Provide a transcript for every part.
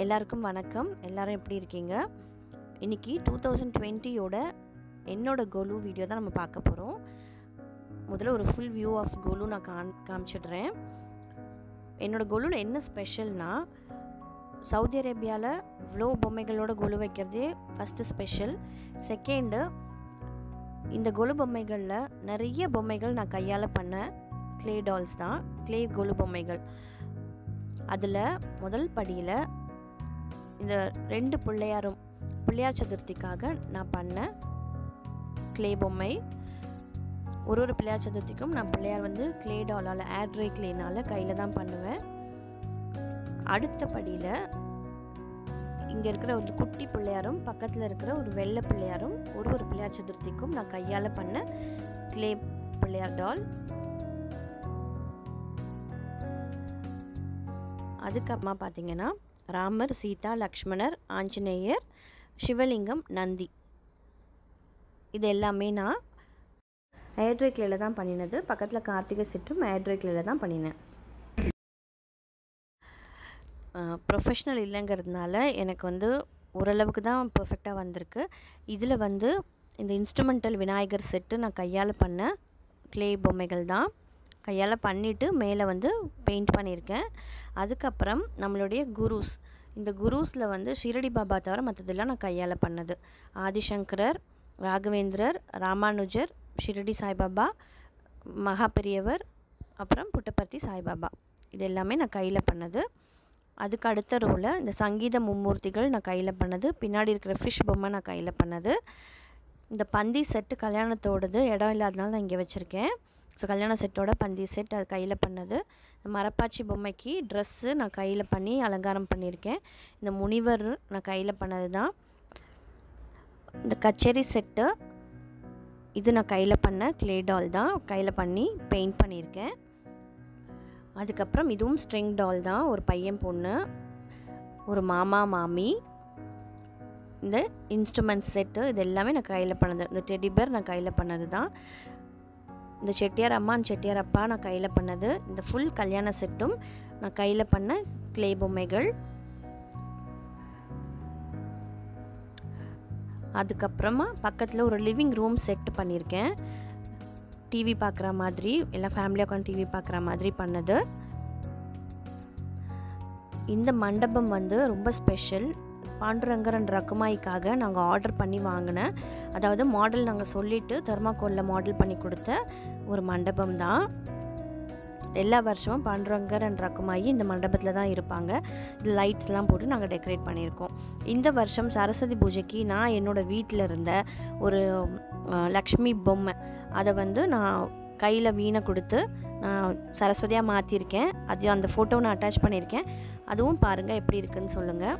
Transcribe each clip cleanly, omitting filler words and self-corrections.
எல்லாருக்கும் வணக்கம். எல்லாரும் எப்படி இருக்கீங்க? இன்றைக்கி 2020யோட என்னோட கோலு வீடியோ தான் நம்ம பார்க்க போகிறோம். முதல்ல ஒரு ஃபுல் வியூ ஆஃப் கோலு நான் காமிச்சிடுறேன். என்னோடய கோலுவில் என்ன ஸ்பெஷல்னால், சவுதி அரேபியாவில் இவ்வளோ பொம்மைகளோட கோலு வைக்கிறதே ஃபஸ்ட்டு ஸ்பெஷல். செகண்டு, இந்த கொலு பொம்மைகளில் நிறைய பொம்மைகள் நான் கையால் பண்ண க்ளே டால்ஸ் தான், க்ளே கொலு பொம்மைகள். அதில் முதல் படியில் இந்த 2 பிள்ளையார் சதுர்த்திக்காக நான் பண்ண க்ளே பொம்மை. ஒரு பிள்ளையார் சதுர்த்திக்கும் நான் பிள்ளையார் வந்து க்ளே டாலால் ஆட்ரை க்ளேனால் கையில் தான் பண்ணுவேன். அடுத்த படியில் இங்கே இருக்கிற ஒரு குட்டி பிள்ளையாரும் பக்கத்தில் இருக்கிற ஒரு வெள்ளை பிள்ளையாரும் ஒரு பிள்ளையார் சதுர்த்திக்கும் நான் கையால் பண்ண க்ளே பிள்ளையார் டால். அதுக்கப்புறமா பார்த்திங்கன்னா ராமர், சீதா, லக்ஷ்மணர், ஆஞ்சநேயர், சிவலிங்கம், நந்தி, இது எல்லாமே நான் ஆட்ரை க்ளேயில் தான் பண்ணினது. பக்கத்தில் கார்த்திகை செட்டும் ஆட்ரை க்ளேயில் தான் பண்ணினேன். ப்ரொஃபஷ்னல் இல்லைங்கிறதுனால எனக்கு வந்து ஓரளவுக்கு தான் பர்ஃபெக்டாக வந்திருக்கு. இதில் வந்து இந்த இன்ஸ்ட்ருமெண்டல் விநாயகர் செட்டு நான் கையால் பண்ண க்ளே பொம்மைகள் தான். கையால் பண்ணிவிட்டு மேலே வந்து பெயிண்ட் பண்ணியிருக்கேன். அதுக்கப்புறம் நம்மளுடைய குருஸ், இந்த குருஸில் வந்து ஷிரடி பாபா தவிர மற்றதெல்லாம் நான் கையால் பண்ணது. ஆதிசங்கரர், ராகவேந்திரர், ராமானுஜர், ஷிரடி சாய்பாபா, மகாபெரியவர், அப்புறம் புட்டபர்த்தி சாய்பாபா, இது எல்லாமே நான் கையில் பண்ணது. அதுக்கு அடுத்த ரோவில் இந்த சங்கீத மும்மூர்த்திகள் நான் கையில் பண்ணது. பின்னாடி இருக்கிற ஃபிஷ் பொம்மை நான் கையில் பண்ணது. இந்த பந்தி செட்டு கல்யாணத்தோடது இடம் இல்லாதனால நான் இங்கே வச்சுருக்கேன். ஸோ கல்யாண செட்டோட பந்தி செட் அது கையில் பண்ணது. மரப்பாச்சி பொம்மைக்கு ட்ரெஸ்ஸு நான் கையில் பண்ணி அலங்காரம் பண்ணியிருக்கேன். இந்த முனிவர் நான் கையில் பண்ணது தான். இந்த கச்சேரி செட்டு இது நான் கையில் பண்ண க்ளே டால் தான், கையில் பண்ணி பெயிண்ட் பண்ணியிருக்கேன். அதுக்கப்புறம் இதுவும் ஸ்ட்ரிங் டால் தான், ஒரு பையன் பொண்ணு, ஒரு மாமா மாமி. இந்த இன்ஸ்ட்ருமெண்ட் செட்டு இது எல்லாமே நான் கையில் பண்ணது. இந்த டெடிபேர் நான் கையில் பண்ணது தான். இந்த செட்டியார் அம்மா செட்டியார் அப்பா நான் கையில் பண்ணது. இந்த ஃபுல் கல்யாண செட்டும் நான் கையில் பண்ண க்ளே பொம்மைகள். அதுக்கப்புறமா பக்கத்தில் ஒரு லிவிங் ரூம் செட் பண்ணியிருக்கேன். டிவி பார்க்குற மாதிரி, எல்லாம் ஃபேமிலியாக உட்காந்து டிவி பார்க்குற மாதிரி பண்ணது. இந்த மண்டபம் வந்து ரொம்ப ஸ்பெஷல். பாண்டுரங்கரன் ரகுமாய்க்காக நாங்கள் ஆர்டர் பண்ணி வாங்கினேன். அதாவது மாடல் நாங்கள் சொல்லிவிட்டு தெர்மாக்கோலில் மாடல் பண்ணி கொடுத்த ஒரு மண்டபம் தான். எல்லா வருஷமும் பாண்டுரங்கரன் ரகுமாயி இந்த மண்டபத்தில் தான் இருப்பாங்க. இது லைட்ஸ்லாம் போட்டு நாங்கள் டெக்கரேட் பண்ணியிருக்கோம். இந்த வருஷம் சரஸ்வதி பூஜைக்கு நான் என்னோடய வீட்டில் இருந்த ஒரு லக்ஷ்மி பொம்மை, அதை வந்து நான் கையில் வீணை கொடுத்து நான் சரஸ்வதியாக மாற்றிருக்கேன். அது அந்த ஃபோட்டோவை நான் அட்டாச் பண்ணியிருக்கேன். அதுவும் பாருங்கள் எப்படி இருக்குதுன்னு சொல்லுங்கள்.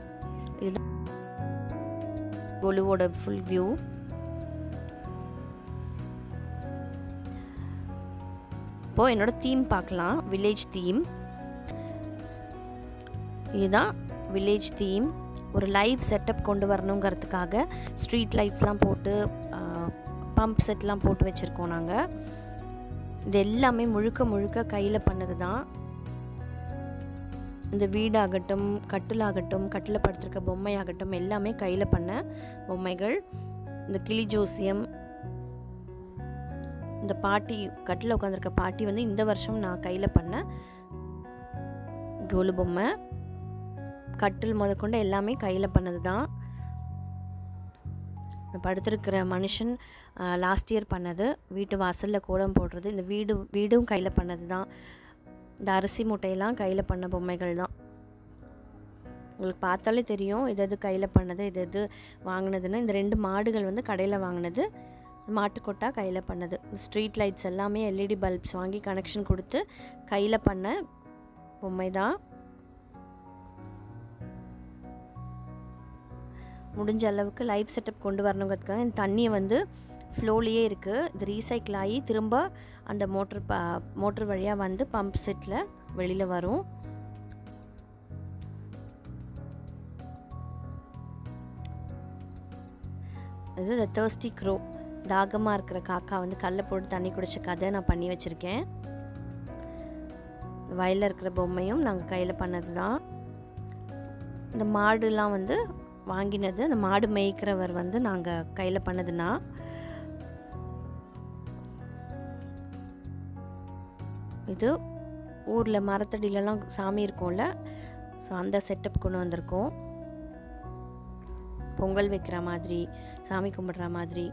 இதுதான் கோலுவோட ஃபுல் வியூ. இப்போது என்னோடய தீம் பார்க்கலாம், வில்லேஜ் தீம். இதுதான் வில்லேஜ் தீம். ஒரு லைவ் செட்டப் கொண்டு வரணுங்கிறதுக்காக ஸ்ட்ரீட் லைட்ஸ்லாம் போட்டு பம்ப் செட்லாம் போட்டு வச்சுருக்கோம் நாங்கள். இது எல்லாமே முழுக்க கையில் பண்ணது தான். இந்த வீடாகட்டும், கட்டிலாகட்டும், கட்டில் படுத்திருக்க பொம்மையாகட்டும், எல்லாமே கையில் பண்ண பொம்மைகள். இந்த கிளி ஜோசியம், இந்த பாட்டி கட்டில் உட்காந்துருக்க பாட்டி வந்து இந்த வருஷம் நான் கையில் பண்ண கோலு பொம்மை. கட்டில் முதற்கொண்டு எல்லாமே கையில் பண்ணது தான். படுத்திருக்கிற மனுஷன் லாஸ்ட் இயர் பண்ணது. வீட்டு வாசலில் கோலம் போடுறது, இந்த வீடும் கையில் பண்ணது தான். இந்த அரிசி மூட்டையெல்லாம் கையில் பண்ண பொம்மைகள் தான். உங்களுக்கு பார்த்தாலே தெரியும் எது கையில் பண்ணது, எது வாங்கினதுன்னு. இந்த 2 மாடுகள் வந்து கடையில் வாங்கினது. மாட்டுக்கொட்டா கையில் பண்ணது. ஸ்ட்ரீட் லைட்ஸ் எல்லாமே எல்இடி பல்ப்ஸ் வாங்கி கனெக்ஷன் கொடுத்து கையில் பண்ண பொம்மை தான். முடிஞ்ச அளவுக்கு லைவ் செட்டப் கொண்டு வரணுங்கிறதுக்காக இந்த தண்ணியை வந்து ஃப்ளோலேயே இருக்குது. இது ரீசைக்கிள் ஆகி திரும்ப அந்த மோட்ரு வழியாக வந்து பம்ப் செட்டில் வெளியில் வரும். இது த தர்ஸ்டி க்ரோ, தாகமாக இருக்கிற காக்கா வந்து கல்லை போட்டு தண்ணி குடிச்ச கதை நான் பண்ணி வச்சுருக்கேன். வயலில் இருக்கிற பொம்மையும் நாங்கள் கையில் பண்ணது தான். இந்த மாடுலாம் வந்து வாங்கினது. அந்த மாடு மேய்க்கிறவர் வந்து நாங்கள் கையில் பண்ணதுன்னா, இது ஊரில் மரத்தடியிலலாம் சாமி இருக்கும்ல, ஸோ அந்த செட்டப் கொண்டு வந்திருக்கோம். பொங்கல் வைக்கிற மாதிரி, சாமி கும்பிட்ற மாதிரி.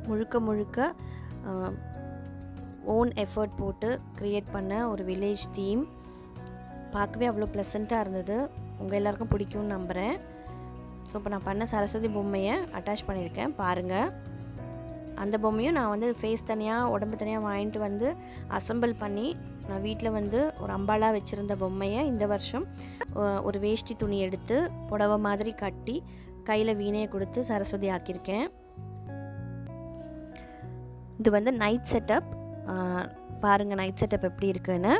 முழுக்க முழுக்க ஓன் எஃபர்ட் போட்டு க்ரியேட் பண்ண ஒரு வில்லேஜ் தீம். பார்க்கவே அவ்வளோ ப்ளசண்ட்டாக இருந்தது. உங்கள் எல்லாருக்கும் பிடிக்கும்னு நம்புகிறேன். ஸோ இப்போ நான் பண்ண சரஸ்வதி பொம்மையை அட்டாச் பண்ணியிருக்கேன் பாருங்கள். அந்த பொம்மையும் நான் வந்து ஃபேஸ் தனியாக உடம்பு தனியாக வாங்கிட்டு வந்து அசம்பிள் பண்ணி நான் வீட்டில் வந்து ஒரு அம்பாலாக வச்சுருந்த பொம்மையை இந்த வருஷம் ஒரு வேஷ்டி துணி எடுத்து புடவை மாதிரி கட்டி கையில் வீணையை கொடுத்து சரஸ்வதி ஆக்கியிருக்கேன். இது வந்து நைட் செட்டப். பாருங்கள் நைட் செட்டப் எப்படி இருக்குன்னு.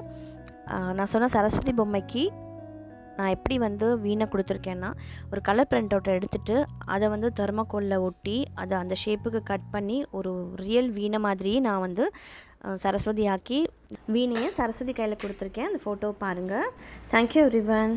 நான் சொன்ன சரஸ்வதி பொம்மைக்கு நான் எப்படி வந்து வீணை கொடுத்துருக்கேன்னா, ஒரு கலர் பிரிண்ட் அவுட்டை எடுத்துகிட்டு அதை வந்து தெர்மாக்கோலில் ஒட்டி அதை அந்த ஷேப்புக்கு கட் பண்ணி ஒரு ரியல் வீணை மாதிரியே நான் வந்து சரஸ்வதி ஆக்கி வீணையை சரஸ்வதி கையில் கொடுத்துருக்கேன். அந்த ஃபோட்டோ பாருங்கள். Thank you everyone.